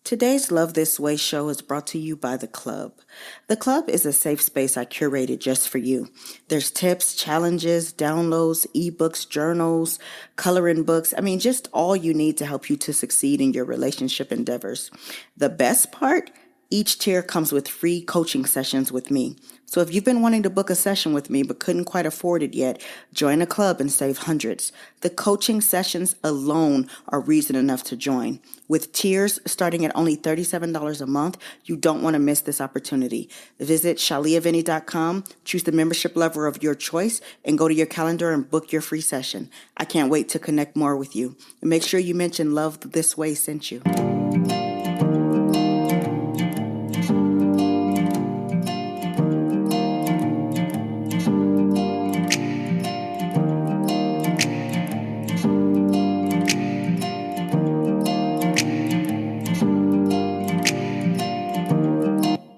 Today's Love This Way show is brought to you by The Club. The Club is a safe space I curated just for you. There's tips, challenges, downloads, ebooks, journals, coloring books. Just all you need to help you to succeed in your relationship endeavors. The best part? Each tier comes with free coaching sessions with me. So if you've been wanting to book a session with me but couldn't quite afford it yet, join a club and save hundreds. The coaching sessions alone are reason enough to join. With tiers starting at only $37 a month, you don't want to miss this opportunity. Visit shaliavinny.com, choose the membership level of your choice, and go to your calendar and book your free session. I can't wait to connect more with you. And make sure you mention Love This Way sent you.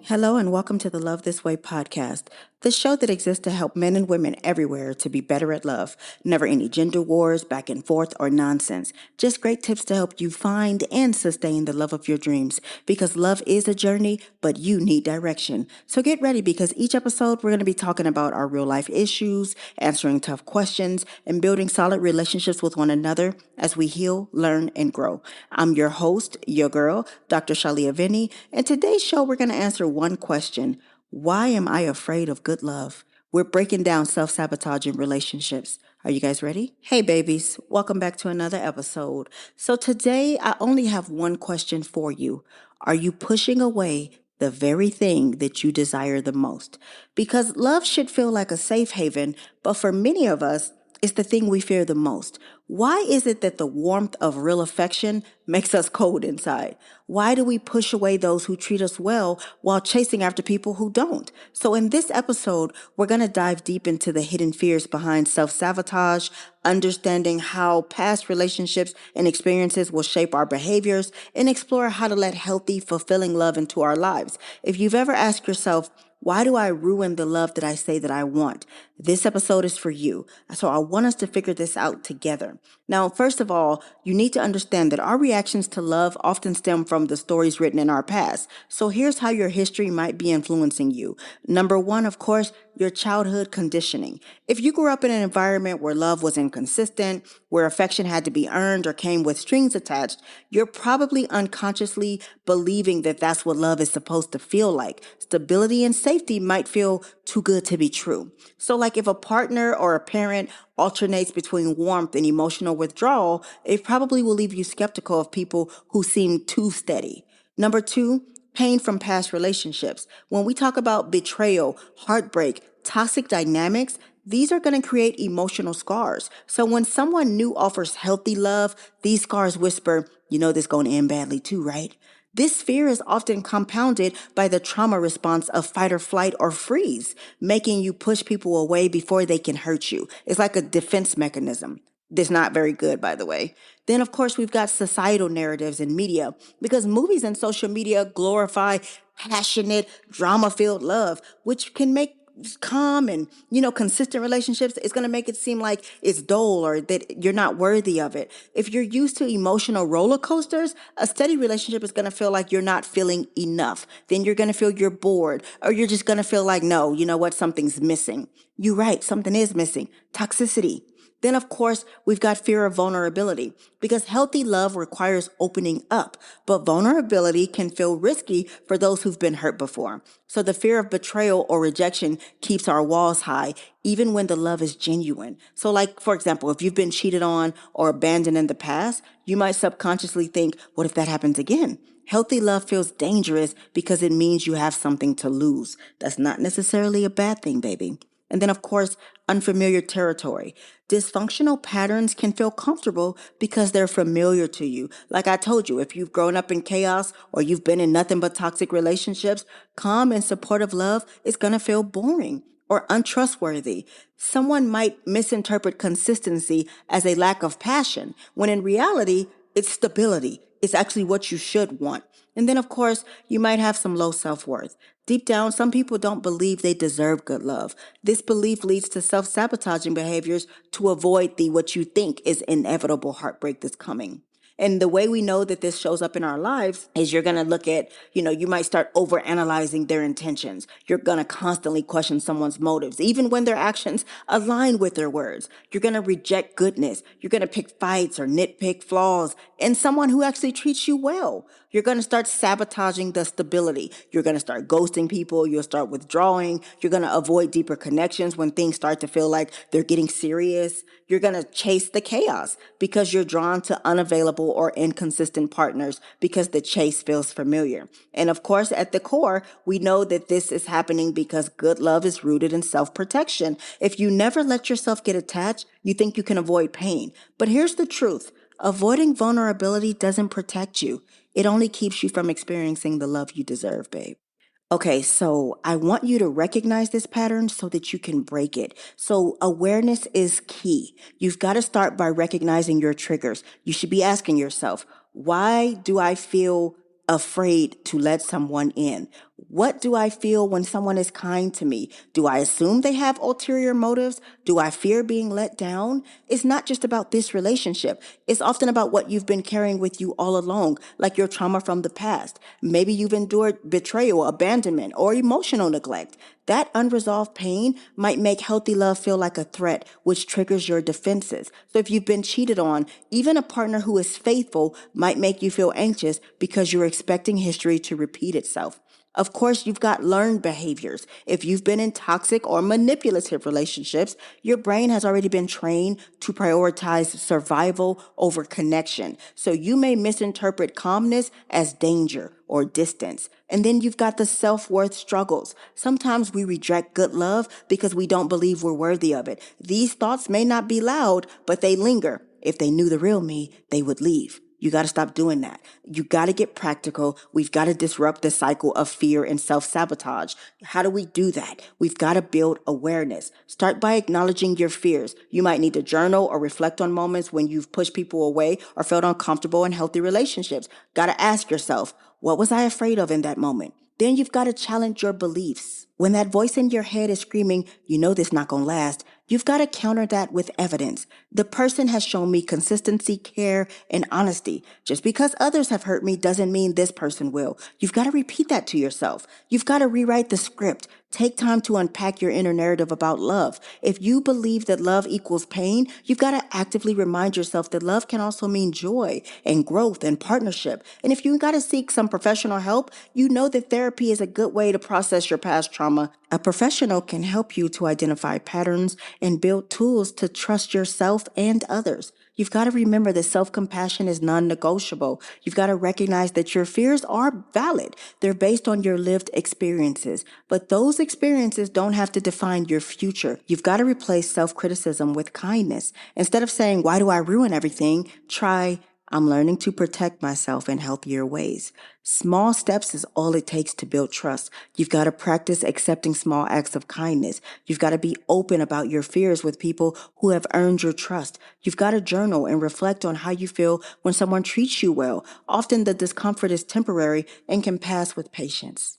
Hello and welcome to the Love This Way podcast, the show that exists to help men and women everywhere to be better at love. Never any gender wars, back and forth, or nonsense. Just great tips to help you find and sustain the love of your dreams. Because love is a journey, but you need direction. So get ready because each episode we're going to be talking about our real life issues, answering tough questions, and building solid relationships with one another as we heal, learn, and grow. I'm your host, your girl, Dr. Shalia Vinny, and today's show we're going to answer one question. Why am I afraid of good love? We're breaking down self-sabotage in relationships. Are you guys ready? Hey babies, welcome back to another episode. So today I only have one question for you. Are you pushing away the very thing that you desire the most? Because love should feel like a safe haven, but for many of us, it's the thing we fear the most. Why is it that the warmth of real affection makes us cold inside? Why do we push away those who treat us well while chasing after people who don't? So in this episode, we're going to dive deep into the hidden fears behind self-sabotage, understanding how past relationships and experiences will shape our behaviors, and explore how to let healthy, fulfilling love into our lives. If you've ever asked yourself, why do I ruin the love that I say that I want? This episode is for you. So I want us to figure this out together. Now, first of all, you need to understand that our reactions to love often stem from the stories written in our past. So here's how your history might be influencing you. Number one, of course, your childhood conditioning. If you grew up in an environment where love was inconsistent, where affection had to be earned or came with strings attached, you're probably unconsciously believing that that's what love is supposed to feel like. Stability and safety might feel too good to be true. So like if a partner or a parent alternates between warmth and emotional withdrawal, it probably will leave you skeptical of people who seem too steady. Number two, pain from past relationships. When we talk about betrayal, heartbreak, toxic dynamics, these are going to create emotional scars. So when someone new offers healthy love, these scars whisper, you know this going to end badly too, right? This fear is often compounded by the trauma response of fight or flight or freeze, making you push people away before they can hurt you. It's like a defense mechanism. That's not very good, by the way. Then, of course, we've got societal narratives in media because movies and social media glorify passionate, drama-filled love, which can make calm and, consistent relationships. It's going to make it seem like it's dull or that you're not worthy of it. If you're used to emotional roller coasters, a steady relationship is going to feel like you're not feeling enough. Then you're going to feel you're bored or you're just going to feel like, no, you know what? Something's missing. You're right. Something is missing. Toxicity. Then, of course, we've got fear of vulnerability because healthy love requires opening up, but vulnerability can feel risky for those who've been hurt before. So the fear of betrayal or rejection keeps our walls high, even when the love is genuine. So like, for example, if you've been cheated on or abandoned in the past, you might subconsciously think, what if that happens again? Healthy love feels dangerous because it means you have something to lose. That's not necessarily a bad thing, baby. And then, of course, unfamiliar territory. Dysfunctional patterns can feel comfortable because they're familiar to you. Like I told you, if you've grown up in chaos or you've been in nothing but toxic relationships, calm and supportive love is going to feel boring or untrustworthy. Someone might misinterpret consistency as a lack of passion, when in reality, it's stability. It's actually what you should want. And then, of course, you might have some low self-worth. Deep down, some people don't believe they deserve good love. This belief leads to self-sabotaging behaviors to avoid what you think is inevitable heartbreak that's coming. And the way we know that this shows up in our lives is you're going to look at, you might start overanalyzing their intentions. You're going to constantly question someone's motives, even when their actions align with their words. You're going to reject goodness. You're going to pick fights or nitpick flaws in someone who actually treats you well. You're going to start sabotaging the stability. You're going to start ghosting people. You'll start withdrawing. You're going to avoid deeper connections when things start to feel like they're getting serious. You're going to chase the chaos because you're drawn to unavailable or inconsistent partners because the chase feels familiar. And of course, at the core, we know that this is happening because good love is rooted in self-protection. If you never let yourself get attached, you think you can avoid pain. But here's the truth. Avoiding vulnerability doesn't protect you. It only keeps you from experiencing the love you deserve, babe. Okay, so I want you to recognize this pattern so that you can break it. So awareness is key. You've got to start by recognizing your triggers. You should be asking yourself, why do I feel afraid to let someone in? What do I feel when someone is kind to me? Do I assume they have ulterior motives? Do I fear being let down? It's not just about this relationship. It's often about what you've been carrying with you all along, like your trauma from the past. Maybe you've endured betrayal, abandonment, or emotional neglect. That unresolved pain might make healthy love feel like a threat, which triggers your defenses. So if you've been cheated on, even a partner who is faithful might make you feel anxious because you're expecting history to repeat itself. Of course, you've got learned behaviors. If you've been in toxic or manipulative relationships, your brain has already been trained to prioritize survival over connection. So you may misinterpret calmness as danger or distance. And then you've got the self-worth struggles. Sometimes we reject good love because we don't believe we're worthy of it. These thoughts may not be loud, but they linger. If they knew the real me, they would leave. You got to stop doing that. You got to get practical. We've got to disrupt the cycle of fear and self-sabotage. How do we do that? We've got to build awareness. Start by acknowledging your fears. You might need to journal or reflect on moments when you've pushed people away or felt uncomfortable in healthy relationships. Got to ask yourself, what was I afraid of in that moment? Then you've got to challenge your beliefs. When that voice in your head is screaming, you know this not gonna last, you've got to counter that with evidence. The person has shown me consistency, care, and honesty. Just because others have hurt me doesn't mean this person will. You've got to repeat that to yourself. You've got to rewrite the script. Take time to unpack your inner narrative about love. If you believe that love equals pain, you've got to actively remind yourself that love can also mean joy and growth and partnership. And if you got to seek some professional help, you know that therapy is a good way to process your past trauma. A professional can help you to identify patterns and build tools to trust yourself and others. You've got to remember that self-compassion is non-negotiable. You've got to recognize that your fears are valid. They're based on your lived experiences, but those experiences don't have to define your future. You've got to replace self-criticism with kindness. Instead of saying, why do I ruin everything? Try, I'm learning to protect myself in healthier ways. Small steps is all it takes to build trust. You've got to practice accepting small acts of kindness. You've got to be open about your fears with people who have earned your trust. You've got to journal and reflect on how you feel when someone treats you well. Often the discomfort is temporary and can pass with patience.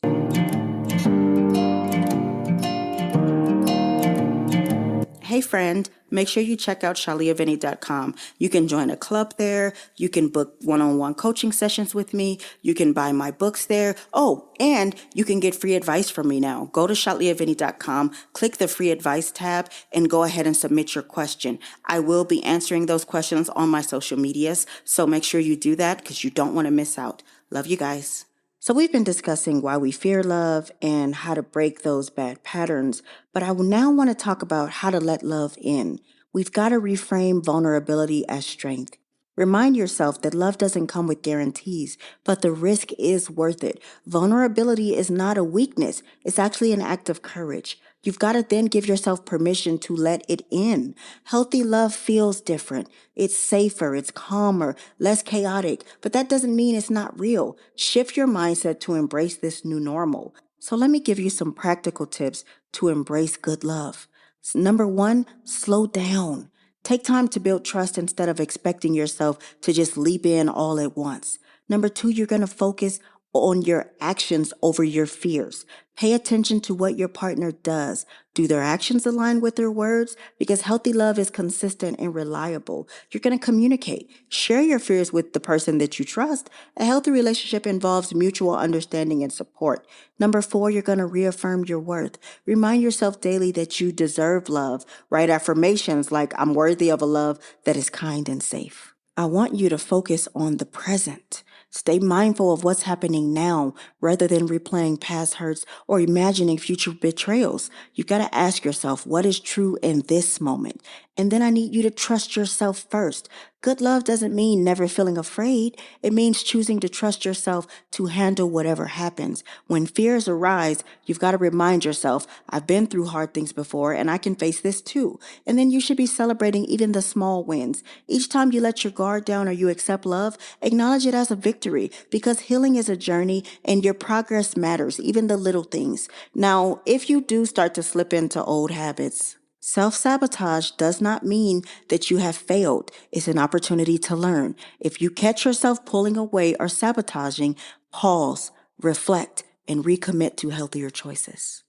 Hey friend, make sure you check out shaliavinny.com. You can join a club there. You can book one-on-one coaching sessions with me. You can buy my books there. Oh, and you can get free advice from me now. Go to shaliavinny.com, click the free advice tab, and go ahead and submit your question. I will be answering those questions on my social medias, so make sure you do that because you don't want to miss out. Love you guys. So we've been discussing why we fear love and how to break those bad patterns, but I now want to talk about how to let love in. We've got to reframe vulnerability as strength. Remind yourself that love doesn't come with guarantees, but the risk is worth it. Vulnerability is not a weakness. It's actually an act of courage. You've got to then give yourself permission to let it in. Healthy love feels different. It's safer, it's calmer, less chaotic, but that doesn't mean it's not real. Shift your mindset to embrace this new normal. So let me give you some practical tips to embrace good love. Number one, slow down. Take time to build trust instead of expecting yourself to just leap in all at once. Number two, you're going to focus on your actions over your fears. Pay attention to what your partner does. Do their actions align with their words? Because healthy love is consistent and reliable. You're going to communicate. Share your fears with the person that you trust. A healthy relationship involves mutual understanding and support. Number 4, you're going to reaffirm your worth. Remind yourself daily that you deserve love. Write affirmations like, I'm worthy of a love that is kind and safe. I want you to focus on the present. Stay mindful of what's happening now rather than replaying past hurts or imagining future betrayals. You got to ask yourself what is true in this moment. And then I need you to trust yourself first. Good love doesn't mean never feeling afraid. It means choosing to trust yourself to handle whatever happens. When fears arise, you've got to remind yourself, I've been through hard things before and I can face this too. And then you should be celebrating even the small wins. Each time you let your guard down or you accept love, acknowledge it as a victory because healing is a journey and your progress matters, even the little things. Now, if you do start to slip into old habits, self-sabotage does not mean that you have failed. It's an opportunity to learn. If you catch yourself pulling away or sabotaging, pause, reflect, and recommit to healthier choices.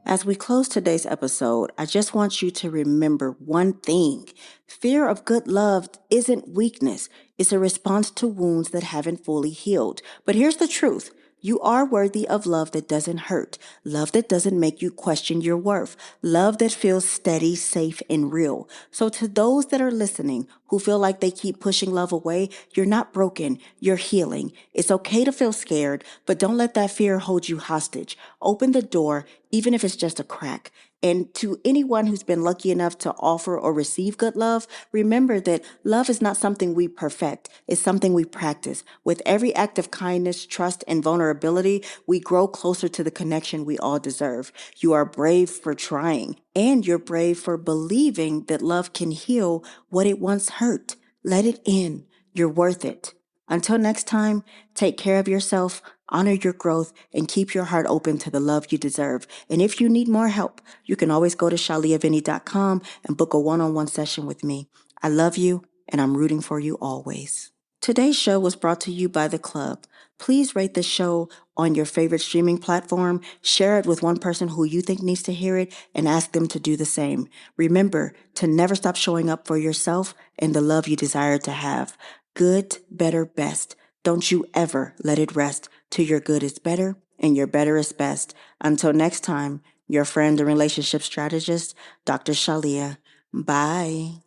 As we close today's episode, I just want you to remember one thing. Fear of good love isn't weakness. It's a response to wounds that haven't fully healed. But here's the truth. You are worthy of love that doesn't hurt, love that doesn't make you question your worth, love that feels steady, safe, and real. So to those that are listening who feel like they keep pushing love away, you're not broken, you're healing. It's okay to feel scared, but don't let that fear hold you hostage. Open the door, even if it's just a crack. And to anyone who's been lucky enough to offer or receive good love, remember that love is not something we perfect. It's something we practice. With every act of kindness, trust, and vulnerability, we grow closer to the connection we all deserve. You are brave for trying, and you're brave for believing that love can heal what it once hurt. Let it in. You're worth it. Until next time, take care of yourself, honor your growth, and keep your heart open to the love you deserve. And if you need more help, you can always go to shaliavinny.com and book a one-on-one session with me. I love you, and I'm rooting for you always. Today's show was brought to you by The Club. Please rate the show on your favorite streaming platform, share it with one person who you think needs to hear it, and ask them to do the same. Remember to never stop showing up for yourself and the love you desire to have. Good, better, best. Don't you ever let it rest till your good is better and your better is best. Until next time, your friend and relationship strategist, Dr. Shalia. Bye.